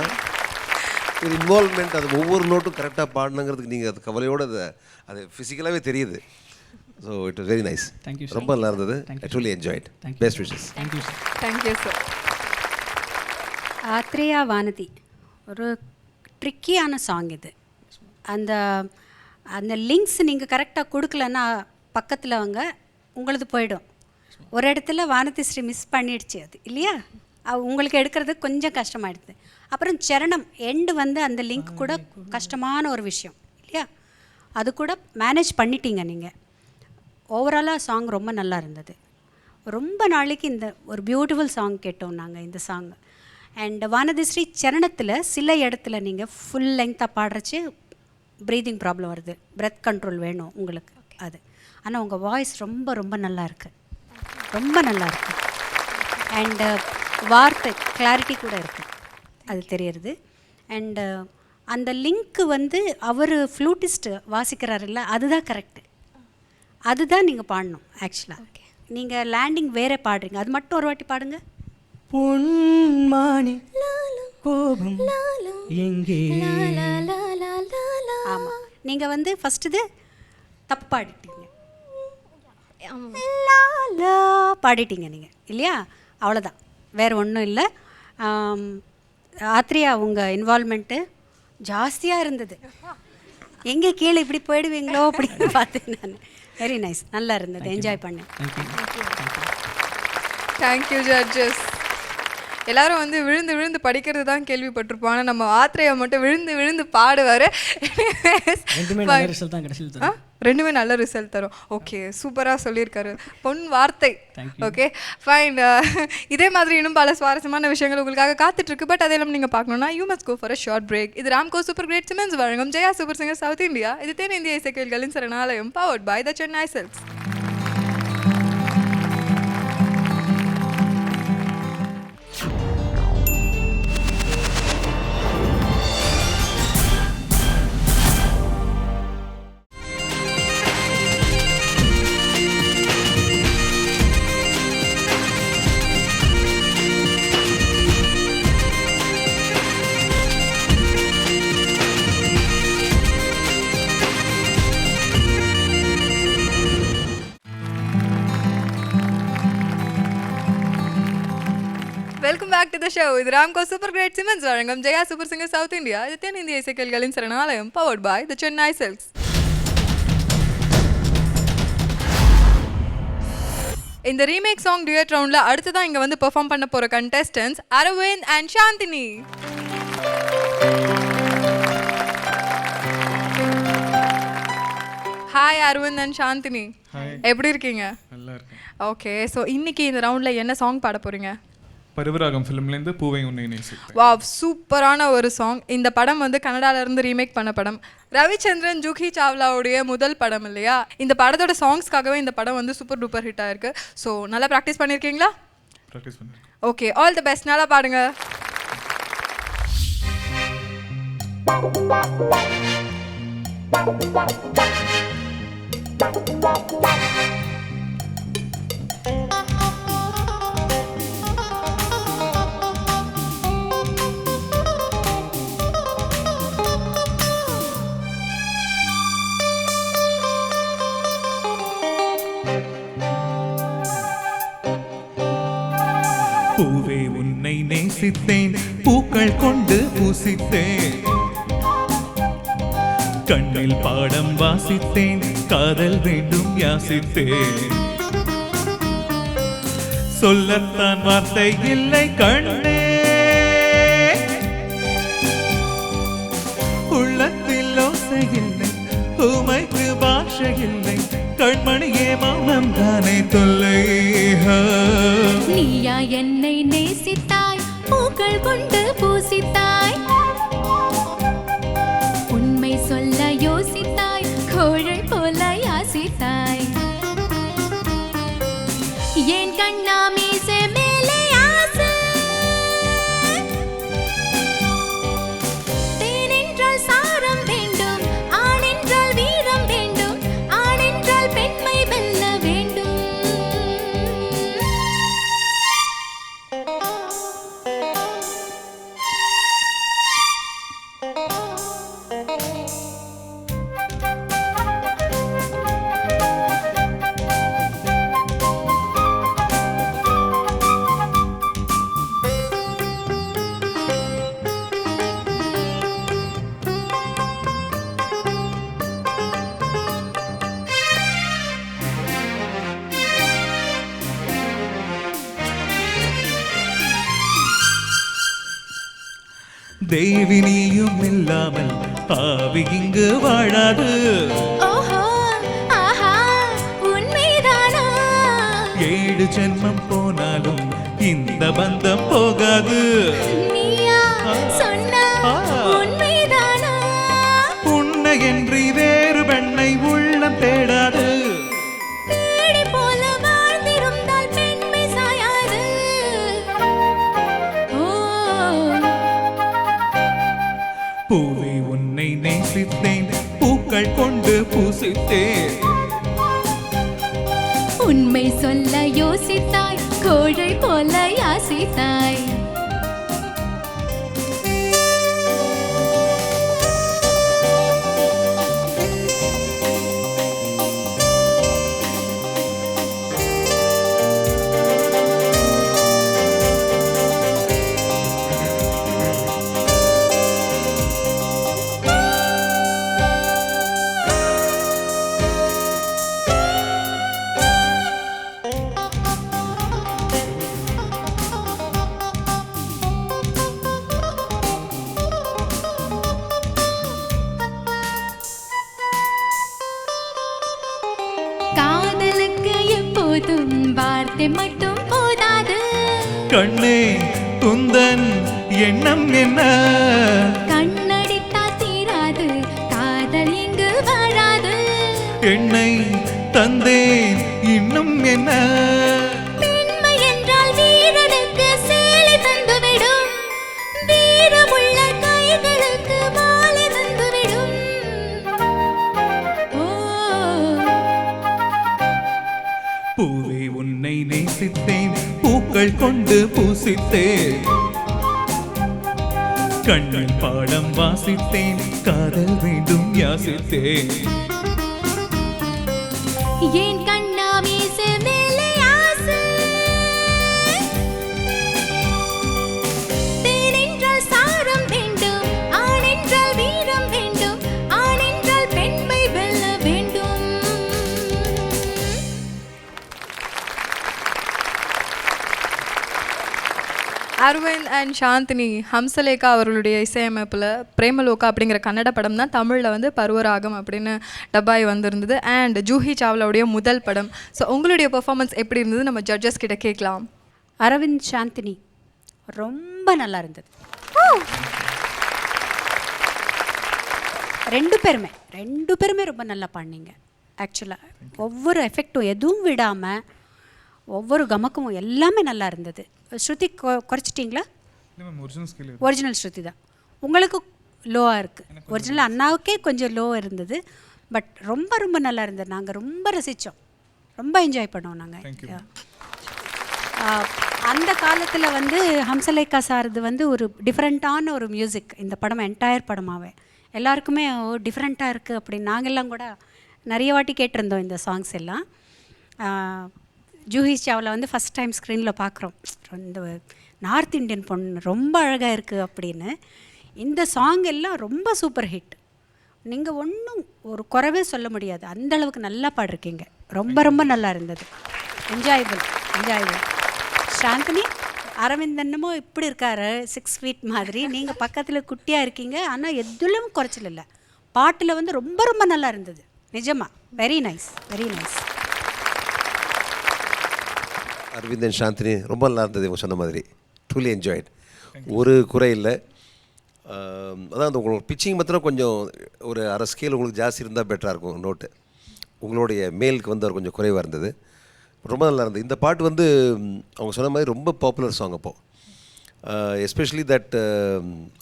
ஒரு இன்வால்வ்மெண்ட், அது ஒவ்வொரு நோட்டும் கரெக்டாக பாடணுங்கிறதுக்கு நீங்கள் அது கவலையோடு அது ஃபிசிக்கலாகவே தெரியுது. So it was very nice. Thank you sir. ரொம்ப நல்லா இருந்தது. ஐ truly enjoyed. Best wishes. Thank you sir. Thank you sir. Atreya Vanathi ஒரு ட்ரிக்கியான சாங் இது. அந்த அந்த லிங்க்ஸ் நீங்கள் கரெக்டாக கொடுக்கலன்னா பக்கத்தில் உங்களது போயிடும். ஒரு இடத்துல வானதி ஸ்ரீ மிஸ் பண்ணிடுச்சு அது இல்லையா? உங்களுக்கு எடுக்கிறது கொஞ்சம் கஷ்டமாயிடுது. அப்புறம் சரணம் எண்டு அந்த லிங்க் கூட கஷ்டமான ஒரு விஷயம் இல்லையா? அது கூட மேனேஜ் பண்ணிட்டீங்க நீங்கள். ஓவராலாக சாங் ரொம்ப நல்லா இருந்தது. ரொம்ப நாளைக்கு இந்த ஒரு பியூட்டிஃபுல் சாங் கேட்டோம் நாங்கள் இந்த சாங். அண்ட் வானதி ஸ்ரீ சரணத்தில் சில இடத்துல நீங்கள் ஃபுல் லெங்க்த்தாக பாடுறச்சு ப்ரீதிங் ப்ராப்ளம் வருது, பிரெத் கண்ட்ரோல் வேணும் உங்களுக்கு அது. ஆனால் உங்கள் வாய்ஸ் ரொம்ப ரொம்ப நல்லா இருக்குது, ரொம்ப நல்லா இருக்குது. அண்டு வார்த்தை கிளாரிட்டி கூட இருக்குது, அது தெரியறது. அண்டு அந்த லிங்க்கு அவர் ஃப்ளூட்டிஸ்ட்டு வாசிக்கிறாருல்ல, அதுதான் கரெக்டு, அதுதான் நீங்கள் பாடணும். ஆக்சுவலாக நீங்கள் லேண்டிங் வேறே பாடுறீங்க, அது மட்டும் ஒரு வாட்டி பாடுங்க. பொன்மானி கோபம் எங்கே. ஆமாம், நீங்கள் ஃபஸ்ட்டு தப்பு பாடிட்டீங்க, பாடிட்டீங்க நீங்கள் இல்லையா? அவ்வளோதான், வேறு ஒன்றும் இல்லை. ஆத்ரேயா உங்கள் இன்வால்மெண்ட்டு ஜாஸ்தியாக இருந்தது. எங்கே கீழே இப்படி போயிடுவீங்களோ அப்படின்னு பார்த்தேன் நான். வெரி நைஸ், நல்லா இருந்தது, என்ஜாய் பண்ணேன். Thank you judges. எல்லாரும் விழுந்து விழுந்து படிக்கிறது தான் கேள்விப்பட்டிருப்போம். ஆனால் நம்ம ஆத்ரேயா மட்டும் விழுந்து விழுந்து பாடுவார். ரெண்டுமே நல்ல ரிசல்ட் தான் கடைசியில் தரும். ரெண்டுமே நல்ல ரிசல்ட் தரும். ஓகே, சூப்பராக சொல்லியிருக்காரு. பொன் வார்த்தை. Okay fine. இதே மாதிரி இன்னும் பல சுவாரஸ்யமான விஷயங்கள் உங்களுக்காக காத்துட்ருக்கு. பட் அதெல்லாம் நீங்கள் பார்க்கணுன்னா you must go for a short break. இது ராம்கோ சூப்பர் கிரேட் சிமெண்ட்ஸ் வழங்கும் Jaya super singer south India. இது தென் இந்திய இசைக்கோயில்களின் சரணாலயம், powered by the Chennai silks. Welcome back to the show. இது ராம்கோ சூப்பர் கிரேட் சிமெண்ட்ஸ் வழங்கும் Jaya super singer south India. இது தென்னிந்திய இசைக்கல்களின் சரணாலயம். Powered by the Chennai silks. இந்த ரீமேக் சாங் டியூட் ரவுண்ட்ல அடுத்ததான் இங்க வந்து பெர்ஃபார்ம் பண்ண போற contestants Aravind and Chandini. Hi Aravind and Chandini, எப்படி இருக்கீங்க? நல்லா இருக்கேன். ஓகே, ஸோ இன்னைக்கு இந்த ரவுண்டில் என்ன சாங் பாட போகிறீங்க? பருவராகம் ஃபிலிம்லேருந்து பூவை உன்னை நேசித்தேன். வாவ், சூப்பரான ஒரு சாங். இந்த படம் வந்து கனடாவிலேருந்து ரீமேக் பண்ண படம். ரவிச்சந்திரன் ஜூஹி சாவ்லாவுடைய முதல் படம் இல்லையா? இந்த படத்தோட சாங்ஸ்க்காகவே இந்த படம் வந்து சூப்பர் டூப்பர் ஹிட் ஆயிருக்கு. ஸோ நல்லா ப்ராக்டிஸ் பண்ணியிருக்கீங்களா? ப்ராக்டிஸ் பண்ணிருக்கேன். Okay, all the best. நல்லா பாடுங்க. பூவே உன்னை நேசித்தேன், பூக்கள் கொண்டு பூசித்தேன், கண்ணில் பாடம் வாசித்தேன், காதல் வேண்டும் யாசித்தேன், சொல்லத்தான் வார்த்தை இல்லை கண்ணே, உள்ளத்தில் ஓசை இல்லை, உமைக்கு பாஷை இல்லை, கண்மணியே மௌனம் தானே தொல்லை. நீயா என்னை நேசித்தாய், பூக்கள் கொண்டு பூசித்தாய், உண்மை சொல்ல யோசித்தாய், கோழை போல யாசித்தாய், ஏன் கண்ணா மீசை மேலே ஆசை, தேன் என்றால் சாரம் வேண்டும், ஆண் என்றால் வீரம் வேண்டும், ஆண் என்றால் பெண்மை வெல்ல வேண்டும். தேவி நீயும் இல்லாமல் ஆவி இங்கு வாழாது, ஓஹோ ஆஹா உண்மைதானா, 7 ஜென்மம் போனாலும் இந்த பந்தம் போகாது, நீயா சொன்னா உண்மைதானா, உன்னை என்று வேறு பெண்ணை உள்ளம் தேடாது, தேடி போல வாழ்ந்திருந்தால் பெண்மை சாயாது. ஓ பூவே உன்னை நேசித்தேன், பூக்கள் கொண்டு பூசித்தேன், உண்மை சொல்ல யோசித்தாய், கோழை போல யாசித்தாய், காதலுக்கு எப்போதும் வார்த்தை மட்டும் போதாது, கண்ணே துந்தன் எண்ணம் என்ன, கண்ணடித்தா தீராது, காதல் இங்கு வாழாது, என்னை தந்தேன் இன்னும் என்ன, பெண்மை என்றால் வீரனுக்கு சேலை தந்துவிடும், வீரமுள்ள கைகளுக்கு மாலை தந்துவிடும். ஓ பூவே உன்னை நேசித்தேன், பூக்கள் கொண்டு பூசித்தேன், கண்ணில் பாடம் வாசித்தேன், காதல் வேண்டும் யாசித்தேன், ஏன் கண்ணா மீசை மேலே ஆசை, அரவிந்த் அண்ட் சாந்தினி ஹம்சலேகா அவர்களுடைய இசையமைப்பில் பிரேமலோகா அப்படிங்கிற கன்னட படம் தான் தமிழில் வந்து பருவராகம் அப்படின்னு டப்பாய் வந்திருந்தது. அண்ட் ஜூஹி சாவ்லாவுடைய முதல் படம். ஸோ உங்களுடைய பெர்ஃபார்மன்ஸ் எப்படி இருந்தது நம்ம ஜட்ஜஸ் கிட்ட கேட்கலாம். அரவிந்த் சாந்தினி ரொம்ப நல்லா இருந்தது. ரெண்டு பேருமே ரொம்ப நல்லா பாடினீங்க. ஆக்சுவலாக ஒவ்வொரு எஃபெக்டும் எதுவும் விடாமல் ஒவ்வொரு கமக்கமும் எல்லாமே நல்லா இருந்தது. ஸ்ருதி குறைச்சிட்டிங்களா? ஒரிஜினல் ஸ்ருதி தான் உங்களுக்கு லோவாக இருக்குது. ஒரிஜினல் அண்ணாவுக்கே கொஞ்சம் லோ இருந்தது. பட் ரொம்ப ரொம்ப நல்லா இருந்தது. நாங்கள் ரொம்ப ரசித்தோம், ரொம்ப என்ஜாய் பண்ணோம் நாங்கள். அந்த காலத்தில் வந்து ஹம்சலேகா சார்து வந்து ஒரு டிஃப்ரெண்ட்டான ஒரு மியூசிக். இந்த படம் என்டையர் படமாகவே எல்லாருக்குமே டிஃப்ரெண்ட்டாக இருக்குது அப்படின்னு நாங்கள்லாம் கூட நிறைய வாட்டி கேட்டிருந்தோம் இந்த சாங்ஸ் எல்லாம். ஜூஹி சாவ்லா வந்து ஃபஸ்ட் டைம் ஸ்க்ரீனில் பார்க்குறோம். இந்த நார்த் இண்டியன் பொண்ணு ரொம்ப அழகாக இருக்குது அப்படின்னு. இந்த சாங் எல்லாம் ரொம்ப சூப்பர் ஹிட். நீங்கள் ஒன்றும் ஒரு குறைவே சொல்ல முடியாது, அந்த அளவுக்கு நல்லா பாடிருக்கீங்க. ரொம்ப ரொம்ப நல்லா இருந்தது. என்ஜாயபிள். சாந்தினி, அரவிந்தன்னமோ இப்படி இருக்காரு 6 feet மாதிரி, நீங்கள் பக்கத்தில் குட்டியாக இருக்கீங்க. ஆனால் எதுலும் குறைச்சல் இல்லை. பாட்டில் வந்து ரொம்ப ரொம்ப நல்லா இருந்தது. நிஜமா very nice. Aravind and Chandini ரொம்ப நல்லா இருந்தது. இவங்க சொன்ன மாதிரி ட்ரூலி என்ஜாய்ட். ஒரு குறை இல்லை. அதான் அந்த உங்களுக்கு பிச்சிங் மாத்திரம் கொஞ்சம் ஒரு அரை ஸ்கேல் உங்களுக்கு ஜாஸ்தி இருந்தால் பெட்டராக இருக்கும். நோட்டு உங்களுடைய மேலுக்கு வந்து அவர் கொஞ்சம் குறைவாக இருந்தது. ரொம்ப நல்லா இருந்தது. இந்த பாட்டு வந்து அவங்க சொன்ன மாதிரி ரொம்ப பாப்புலர் சாங் அப்போது. Especially that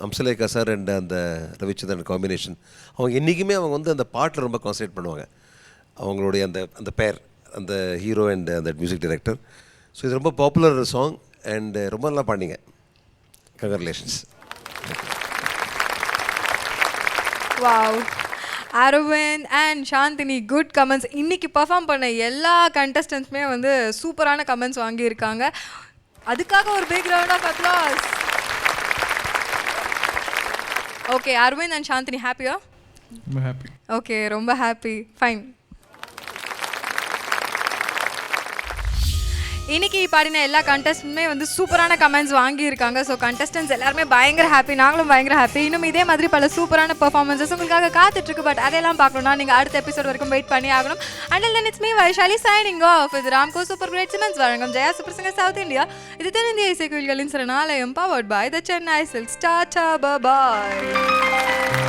Hamsalekha sir and அந்த ரவிச்சந்திரன் காம்பினேஷன். அவங்க என்றைக்குமே அவங்க வந்து அந்த பாட்டில் ரொம்ப கான்சன்ட்ரேட் பண்ணுவாங்க. அவங்களுடைய அந்த பேர், அந்த ஹீரோ அண்ட் அந்த மியூசிக் டைரக்டர். ஸோ இது ரொம்ப பாப்புலர் சாங் அண்ட் ரொம்ப நல்லா பாடிங்க. Congratulations. Wow. Aravind and Chandini good comments. இன்றைக்கி பர்ஃபார்ம் பண்ண எல்லா கண்டஸ்டன்ட்ஸுமே வந்து சூப்பரான கமெண்ட்ஸ் வாங்கியிருக்காங்க. அதுக்காக ஒரு big round of applause. Okay, Aravind and Chandini ஹாப்பியா? ரொம்ப ஹாப்பி. ஓகே, ரொம்ப ஹாப்பி. ஃபைன். இன்னைக்கு பாடின எல்லா கண்டஸ்டன்ட்டுமே வந்து சூப்பரான கமெண்ட்ஸ் வாங்கியிருக்காங்க. ஸோ கண்டஸ்டன்ட்ஸ் எல்லாருமே பயங்கர ஹாப்பி, நாங்களும் பயங்கர ஹாப்பி. இன்னும் இதே மாதிரி பல சூப்பரான பெர்ஃபார்மன்ஸஸ் உங்களுக்காக காத்துட்ருக்கு. பட் அதெல்லாம் பார்க்கணும்னா நீங்கள் அடுத்த எபிசோட் வரைக்கும் வெயிட் பண்ணி ஆகணும். Until then, it's me Vaishali signing off. இது ராம்கோ சூப்பர் கிரேட் சிமெண்ட்ஸ் வழங்கும் Jaya super singer south India. இது தென்னிந்திய இசைக்குயில்களின் சரணாலயம், powered by the Chennai silks. Tata, by.